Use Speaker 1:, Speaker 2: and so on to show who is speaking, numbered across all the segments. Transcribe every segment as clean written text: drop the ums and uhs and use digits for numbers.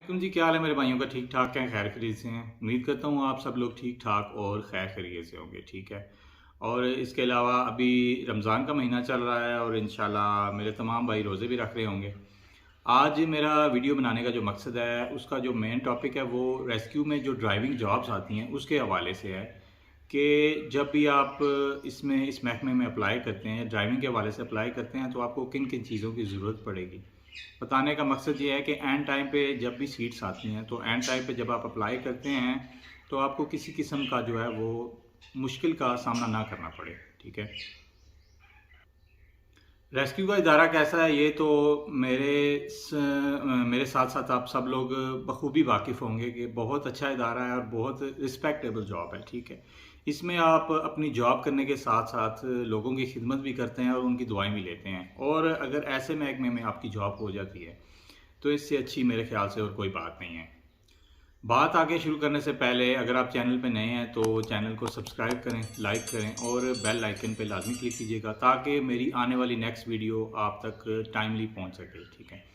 Speaker 1: वालेकुम जी, क्या हाल है मेरे भाइयों का? ठीक ठाक हैं, खैर खैरियत से हैं। उम्मीद करता हूँ आप सब लोग ठीक ठाक और खैर खैरियत से होंगे, ठीक है। और इसके अलावा अभी रमज़ान का महीना चल रहा है और इंशाल्लाह मेरे तमाम भाई रोज़े भी रख रहे होंगे। आज मेरा वीडियो बनाने का जो मकसद है, उसका जो मेन टॉपिक है वो रेस्क्यू में जो ड्राइविंग जॉब्स आती हैं उसके हवाले से है कि जब भी आप इस महकमे में अप्लाई करते हैं, ड्राइविंग के हवाले से अप्लाई करते हैं, तो आपको किन किन चीज़ों की ज़रूरत पड़ेगी। बताने का मकसद ये है कि एंड टाइम पे जब भी सीट्स आती हैं, तो एंड टाइम पे जब आप अप्लाई करते हैं, तो आपको किसी किस्म का जो है वो मुश्किल का सामना ना करना पड़े, ठीक है। रेस्क्यू का इदारा कैसा है ये तो मेरे साथ साथ आप सब लोग बखूबी वाकिफ़ होंगे कि बहुत अच्छा इदारा है और बहुत रिस्पेक्टेबल जॉब है, ठीक है। इसमें आप अपनी जॉब करने के साथ साथ लोगों की खिदमत भी करते हैं और उनकी दुआएं भी लेते हैं, और अगर ऐसे महकमे में आपकी जॉब हो जाती है तो इससे अच्छी मेरे ख्याल से और कोई बात नहीं है। बात आगे शुरू करने से पहले अगर आप चैनल पे नए हैं तो चैनल को सब्सक्राइब करें, लाइक करें और बेल आइकन पे लाजमी क्लिक कीजिएगा ताकि मेरी आने वाली नेक्स्ट वीडियो आप तक टाइमली पहुंच सके, ठीक है।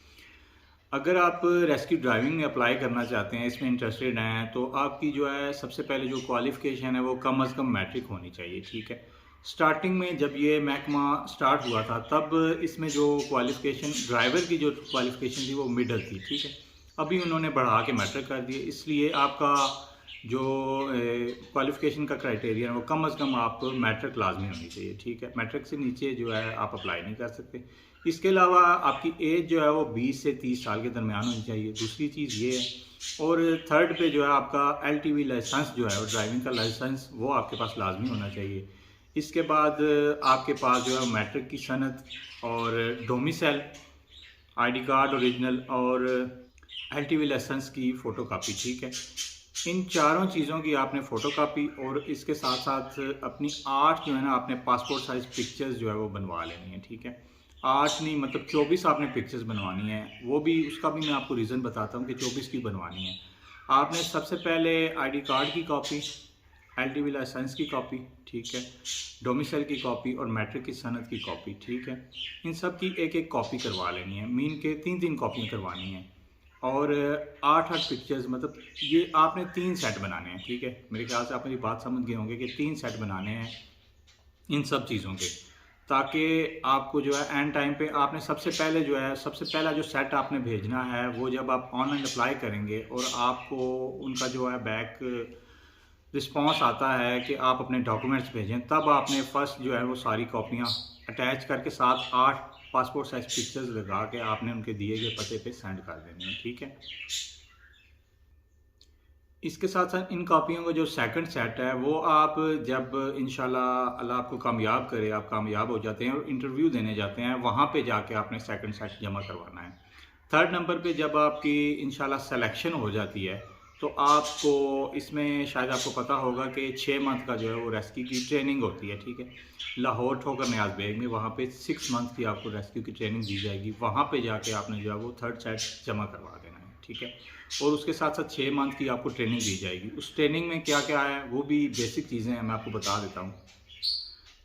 Speaker 1: अगर आप रेस्क्यू ड्राइविंग में अप्लाई करना चाहते हैं, इसमें इंटरेस्टेड हैं, तो आपकी जो है सबसे पहले जो क्वालिफ़िकेशन है वो कम अज़ कम मैट्रिक होनी चाहिए, ठीक है। स्टार्टिंग में जब ये महकमा स्टार्ट हुआ था तब इसमें जो क्वालिफ़िकेशन ड्राइवर की जो क्वालिफ़िकेशन थी वो मिडल थी, ठीक है। अभी उन्होंने बढ़ा के मैट्रिक कर दिए, इसलिए आपका जो क्वालिफ़िकेशन का क्राइटेरिया है वो कम अज़ कम आप मैट्रिक लाजमी होनी चाहिए, ठीक है। मैट्रिक से नीचे जो है आप अप्लाई नहीं कर सकते। इसके अलावा आपकी एज जो है वो 20 से 30 साल के दरमियान होनी चाहिए, दूसरी चीज़ ये है। और थर्ड पे जो है आपका एलटीवी लाइसेंस जो है, और ड्राइविंग का लाइसेंस वो आपके पास लाजमी होना चाहिए। इसके बाद आपके पास जो है मैट्रिक की सनद और डोमिसाइल, आईडी कार्ड ओरिजिनल और एलटीवी लाइसेंस की फ़ोटोकॉपी, ठीक है। इन चारों चीज़ों की आपने फ़ोटोकॉपी और इसके साथ साथ अपनी 8 जो है ना, आपने पासपोर्ट साइज़ पिक्चर्स जो है वो बनवा लेनी है, ठीक है। 8 नहीं, मतलब 24 आपने पिक्चर्स बनवानी है। वो भी, उसका भी मैं आपको रीज़न बताता हूँ कि 24 की बनवानी है। आपने सबसे पहले आईडी कार्ड की कॉपी, एलटीवी लाइसेंस की कॉपी, ठीक है, डोमिसाइल की कॉपी और मैट्रिक की सनद की कॉपी, ठीक है। इन सब की एक एक कॉपी करवा लेनी है, मीन के 3-3 कॉपियाँ करवानी हैं। और 8-8 पिक्चर्स, मतलब ये आपने 3 सेट बनाने हैं, ठीक है। मेरे ख्याल से आप मेरी बात समझ गए होंगे कि 3 सेट बनाने हैं इन सब चीज़ों के, ताकि आपको जो है एंड टाइम पे आपने सबसे पहले जो है, सबसे पहला जो सेट आपने भेजना है वो जब आप ऑनलाइन अप्लाई करेंगे और आपको उनका जो है बैक रिस्पॉन्स आता है कि आप अपने डॉक्यूमेंट्स भेजें, तब आपने फर्स्ट जो है वो सारी कॉपियाँ अटैच करके साथ 8 पासपोर्ट साइज़ पिक्चर्स लगा के आपने उनके दिए गए पते पे सेंड कर देनी है, ठीक है। इसके साथ साथ इन कॉपियों का जो सेकंड सेट है वो आप जब इंशाल्लाह अल्लाह आपको कामयाब करे, आप कामयाब हो जाते हैं और इंटरव्यू देने जाते हैं, वहाँ पे जाके आपने सेकंड सेट जमा करवाना है। थर्ड नंबर पे जब आपकी इंशाल्लाह सिलेक्शन हो जाती है, तो आपको इसमें शायद आपको पता होगा कि 6 मंथ का जो है वो रेस्क्यू की ट्रेनिंग होती है, ठीक है। लाहौर ठोकर न्याज बेग में वहाँ पे 6 मंथ की आपको रेस्क्यू की ट्रेनिंग दी जाएगी। वहाँ पे जाके आपने जो है वो थर्ड सेट जमा करवा देना है, ठीक है। और उसके साथ साथ 6 मंथ की आपको ट्रेनिंग दी जाएगी। उस ट्रेनिंग में क्या क्या है वो भी बेसिक चीज़ें हैं, मैं आपको बता देता हूँ।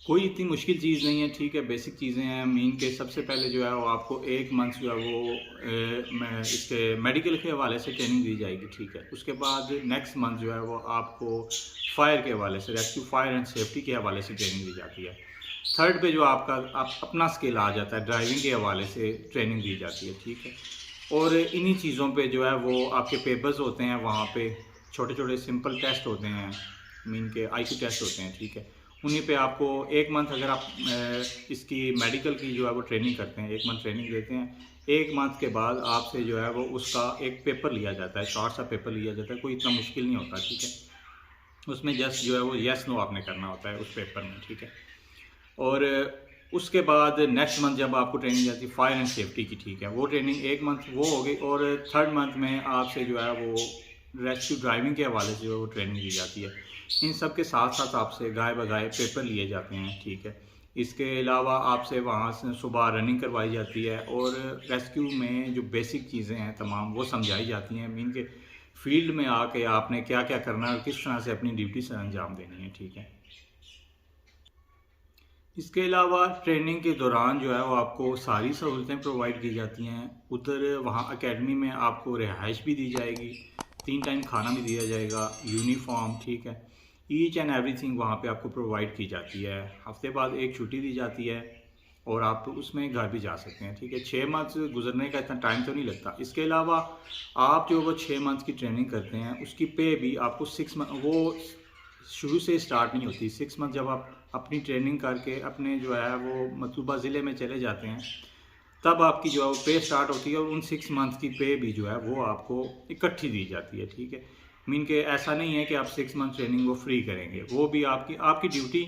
Speaker 1: कोई इतनी मुश्किल चीज़ नहीं है, ठीक है, बेसिक चीज़ें हैं। मीन के सबसे पहले जो है वो आपको 1 मंथ जो है वो मैं इसके मेडिकल के हवाले से ट्रेनिंग दी जाएगी, ठीक है। उसके बाद नेक्स्ट मंथ जो है वो आपको फायर के हवाले से, रेस्क्यू फायर एंड सेफ्टी के हवाले से ट्रेनिंग दी जाती है। थर्ड पे जो आपका आप अपना स्किल आ जाता है, ड्राइविंग के हवाले से ट्रेनिंग दी जाती है, ठीक है। और इन्हीं चीज़ों पे जो है वो आपके पेपर्स होते हैं, वहाँ पे छोटे छोटे सिंपल टेस्ट होते हैं, मीन के आईक्यू टेस्ट होते हैं, ठीक है। उन्हीं पे आपको 1 मंथ, अगर आप इसकी मेडिकल की जो है वो ट्रेनिंग करते हैं, 1 मंथ ट्रेनिंग देते हैं, 1 मंथ के बाद आपसे जो है वो उसका एक पेपर लिया जाता है, शॉर्ट सा पेपर लिया जाता है, कोई इतना मुश्किल नहीं होता, ठीक है। उसमें जस्ट जो है वो येस नो आपने करना होता है उस पेपर में, ठीक है। और उसके बाद नेक्स्ट मंथ जब आपको ट्रेनिंग जाती है फायर एंड सेफ्टी की, ठीक है, वो ट्रेनिंग 1 मंथ वो हो गई। और थर्ड मंथ में आपसे जो है वो रेस्क्यू ड्राइविंग के हवाले से जो है वो ट्रेनिंग दी जाती है। इन सब के साथ साथ आपसे गाय बगाए पेपर लिए जाते हैं, ठीक है। इसके अलावा आपसे वहाँ से सुबह रनिंग करवाई जाती है और रेस्क्यू में जो बेसिक चीज़ें हैं तमाम वो समझाई जाती हैं, मीन के फील्ड में आके आपने क्या क्या करना है और किस तरह से अपनी ड्यूटी से अंजाम देनी है, ठीक है। इसके अलावा ट्रेनिंग के दौरान जो है वो आपको सारी सहूलतें प्रोवाइड की जाती हैं। उधर वहाँ एकेडमी में आपको रिहाइश भी दी जाएगी, 3 टाइम खाना भी दिया जाएगा, यूनिफॉर्म, ठीक है। ईच एंड एवरीथिंग वहाँ पे आपको प्रोवाइड की जाती है। हफ्ते बाद एक छुट्टी दी जाती है और आप उसमें घर भी जा सकते हैं, ठीक है। 6 मंथ गुजरने का इतना टाइम तो नहीं लगता। इसके अलावा आप जो वो 6 मंथ की ट्रेनिंग करते हैं उसकी पे भी आपको 6 मंथ, वो शुरू से स्टार्ट नहीं होती। 6 मंथ जब आप अपनी ट्रेनिंग करके अपने जो है वो मतलूबा ज़िले में चले जाते हैं, तब आपकी जो है वो पे स्टार्ट होती है और उन 6 मंथ की पे भी जो है वो आपको इकट्ठी दी जाती है, ठीक है। मीन के ऐसा नहीं है कि आप 6 मंथ ट्रेनिंग वो फ्री करेंगे, वो भी आपकी आपकी ड्यूटी।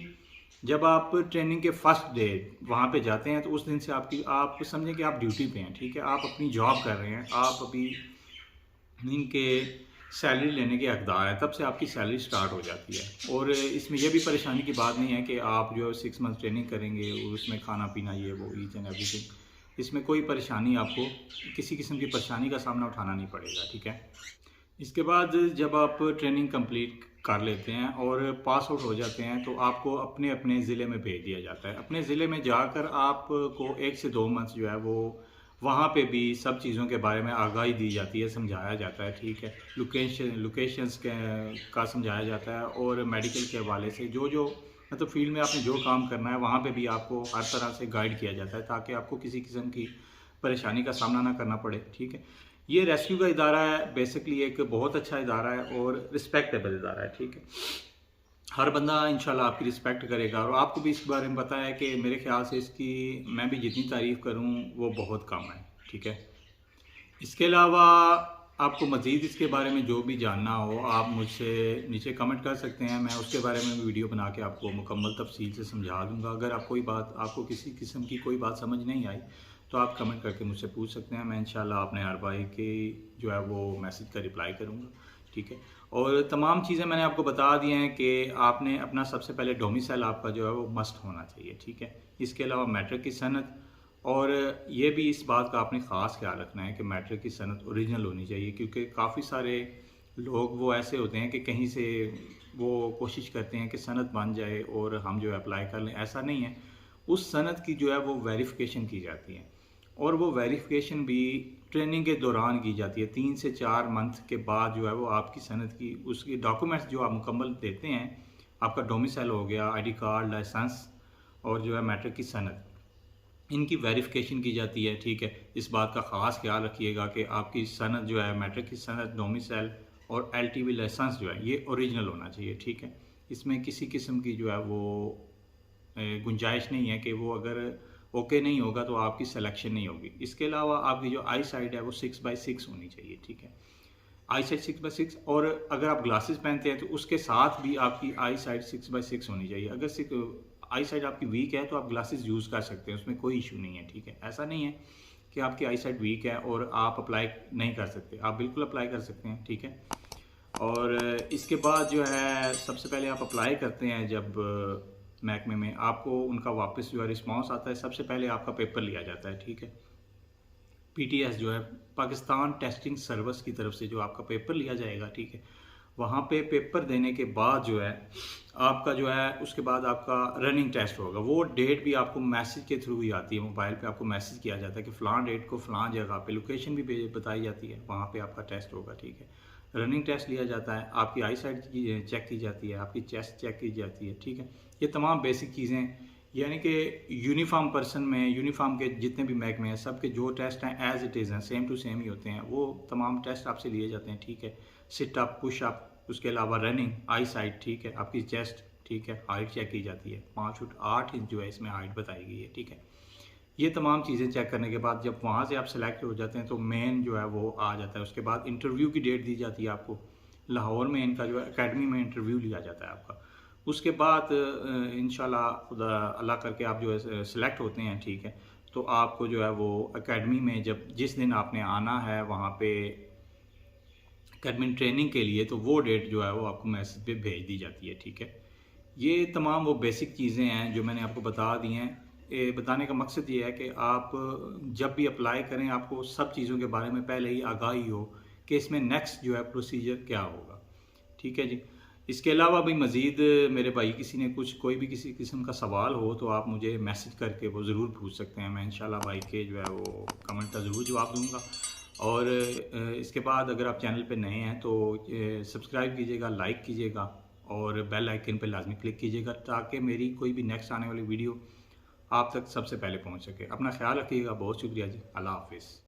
Speaker 1: जब आप ट्रेनिंग के फर्स्ट डे वहाँ पे जाते हैं तो उस दिन से आप समझें कि आप ड्यूटी पे हैं, ठीक है। आप अपनी जॉब कर रहे हैं, आप अभी इनके सैलरी लेने के हकदार हैं, तब से आपकी सैलरी स्टार्ट हो जाती है। और इसमें यह भी परेशानी की बात नहीं है कि आप जो है 6 मंथ ट्रेनिंग करेंगे और उसमें खाना पीना ये वो ईच एंड एवरीथिंग, इसमें कोई परेशानी, आपको किसी किस्म की परेशानी का सामना उठाना नहीं पड़ेगा, ठीक है। इसके बाद जब आप ट्रेनिंग कंप्लीट कर लेते हैं और पास आउट हो जाते हैं तो आपको अपने अपने ज़िले में भेज दिया जाता है। अपने ज़िले में जाकर आपको 1 से 2 मंथ जो है वो वहाँ पे भी सब चीज़ों के बारे में आगाही दी जाती है, समझाया जाता है, ठीक है। लोकेशंस का समझाया जाता है और मेडिकल के हवाले से जो जो मतलब फील्ड में आपने जो काम करना है वहाँ पे भी आपको हर तरह से गाइड किया जाता है, ताकि आपको किसी किस्म की परेशानी का सामना ना करना पड़े, ठीक है। ये रेस्क्यू का इदारा है, बेसिकली एक बहुत अच्छा इदारा है और रिस्पेक्टेबल इदारा है, ठीक है। हर बंदा इंशाल्लाह आपकी रिस्पेक्ट करेगा और आपको भी इसके बारे में पता है कि मेरे ख्याल से इसकी मैं भी जितनी तारीफ़ करूं वो बहुत कम है, ठीक है। इसके अलावा आपको मज़ीद इसके बारे में जो भी जानना हो आप मुझसे नीचे कमेंट कर सकते हैं, मैं उसके बारे में वीडियो बना के आपको मुकम्मल तफसील से समझा दूंगा। अगर आपको किसी किस्म की कोई बात समझ नहीं आई तो आप कमेंट करके मुझसे पूछ सकते हैं, मैं इंशाल्लाह अपने हर भाई के जो है वो मैसेज का रिप्लाई करूँगा, ठीक है। और तमाम चीज़ें मैंने आपको बता दी हैं कि आपने अपना सबसे पहले डोमिसाइल आपका जो है वो मस्ट होना चाहिए, ठीक है। इसके अलावा मैट्रिक की सनद, और ये भी इस बात का आपने ख़ास ख्याल रखना है कि मैट्रिक की सनद ओरिजिनल होनी चाहिए, क्योंकि काफ़ी सारे लोग वो ऐसे होते हैं कि कहीं से वो कोशिश करते हैं कि सनद बन जाए और हम जो है अप्लाई कर लें। ऐसा नहीं है, उस सनद की जो है वो वेरिफिकेशन की जाती है और वो वेरिफिकेशन भी ट्रेनिंग के दौरान की जाती है। 3 से 4 मंथ के बाद जो है वो आपकी सनद की उसकी डॉक्यूमेंट्स जो आप मुकम्मल देते हैं, आपका डोमिसाइल हो गया, आईडी कार्ड, लाइसेंस और जो है मैट्रिक की सनद, इनकी वेरिफिकेशन की जाती है, ठीक है। इस बात का ख़ास ख्याल रखिएगा कि आपकी सनद जो है मैट्रिक की सनद, डोमिसाइल और एलटीवी लाइसेंस जो है ये ओरिजिनल होना चाहिए, ठीक है। इसमें किसी किस्म की जो है वो गुंजाइश नहीं है कि वो अगर ओके नहीं होगा तो आपकी सिलेक्शन नहीं होगी। इसके अलावा आपकी जो आई साइड है वो 6/6 होनी चाहिए, ठीक है। आई साइड 6/6, और अगर आप ग्लासेस पहनते हैं तो उसके साथ भी आपकी आई साइड 6/6 होनी चाहिए। अगर आई साइड आपकी वीक है तो आप ग्लासेस यूज़ कर सकते हैं, उसमें कोई इशू नहीं है, ठीक है। ऐसा नहीं है कि आपकी आई साइड वीक है और आप अप्लाई नहीं कर सकते, आप बिल्कुल अप्लाई कर सकते हैं, ठीक है। और इसके बाद जो है सबसे पहले आप अप्लाई करते हैं, जब महकमे में आपको उनका वापस जो है रिस्पॉन्स आता है, सबसे पहले आपका पेपर लिया जाता है, ठीक है। पीटीएस जो है पाकिस्तान टेस्टिंग सर्विस की तरफ से जो आपका पेपर लिया जाएगा, ठीक है। वहाँ पे पेपर देने के बाद जो है आपका जो है उसके बाद आपका रनिंग टेस्ट होगा। वो डेट भी आपको मैसेज के थ्रू ही आती है, मोबाइल पे आपको मैसेज किया जाता है कि फ़लाँ डेट को फ़लाँ जगह पे, लोकेशन भी बताई जाती है, वहाँ पे आपका टेस्ट होगा, ठीक है। रनिंग टेस्ट लिया जाता है, आपकी आई साइड चेक की जाती है, आपकी चेस्ट चेक की जाती है, ठीक है। ये तमाम बेसिक चीज़ें, यानी कि यूनिफॉर्म पर्सन में, यूनिफॉर्म के जितने भी महकमे हैं सबके जो टेस्ट हैं एज इट इज़ हैं, सेम टू सेम ही होते हैं, वो तमाम टेस्ट आपसे लिए जाते हैं, ठीक है। सिट अप, पुश अप, उसके अलावा रनिंग, आई साइड, ठीक है, आपकी चेस्ट, ठीक है, हाइट चेक की जाती है, 5 फुट 8 इंच जो है इसमें हाइट बताई गई है, ठीक है। ये तमाम चीज़ें चेक करने के बाद जब वहाँ से आप सेलेक्ट हो जाते हैं तो मेन जो है वो आ जाता है। उसके बाद इंटरव्यू की डेट दी जाती है आपको, लाहौर में इनका जो है एकेडमी में इंटरव्यू लिया जाता है आपका। उसके बाद इंशाल्लाह खुदा अल्लाह करके आप जो है सिलेक्ट होते हैं, ठीक है। तो आपको जो है वो एकेडमी में जब जिस दिन आपने आना है वहाँ पे एकेडमी ट्रेनिंग के लिए, तो वो डेट जो है वो आपको मैसेज पे भेज दी जाती है, ठीक है। ये तमाम वो बेसिक चीज़ें हैं जो मैंने आपको बता दी हैं। बताने का मकसद ये है कि आप जब भी अप्लाई करें आपको सब चीज़ों के बारे में पहले ही आगाही हो कि इसमें नेक्स्ट जो है प्रोसीजर क्या होगा, ठीक है जी। इसके अलावा भी मज़ीद मेरे भाई किसी ने कोई भी किसी किस्म का सवाल हो तो आप मुझे मैसेज करके वो ज़रूर पूछ सकते हैं। मैं इंशाल्लाह भाई के जो है वो कमेंट का ज़रूर जवाब दूँगा। और इसके बाद अगर आप चैनल पे नए हैं तो सब्सक्राइब कीजिएगा, लाइक कीजिएगा और बेल आइकन पे लाजमी क्लिक कीजिएगा ताकि मेरी कोई भी नेक्स्ट आने वाली वीडियो आप तक सबसे पहले पहुँच सके। अपना ख्याल रखिएगा। बहुत शुक्रिया जी। अल्लाह हाफ़िज़।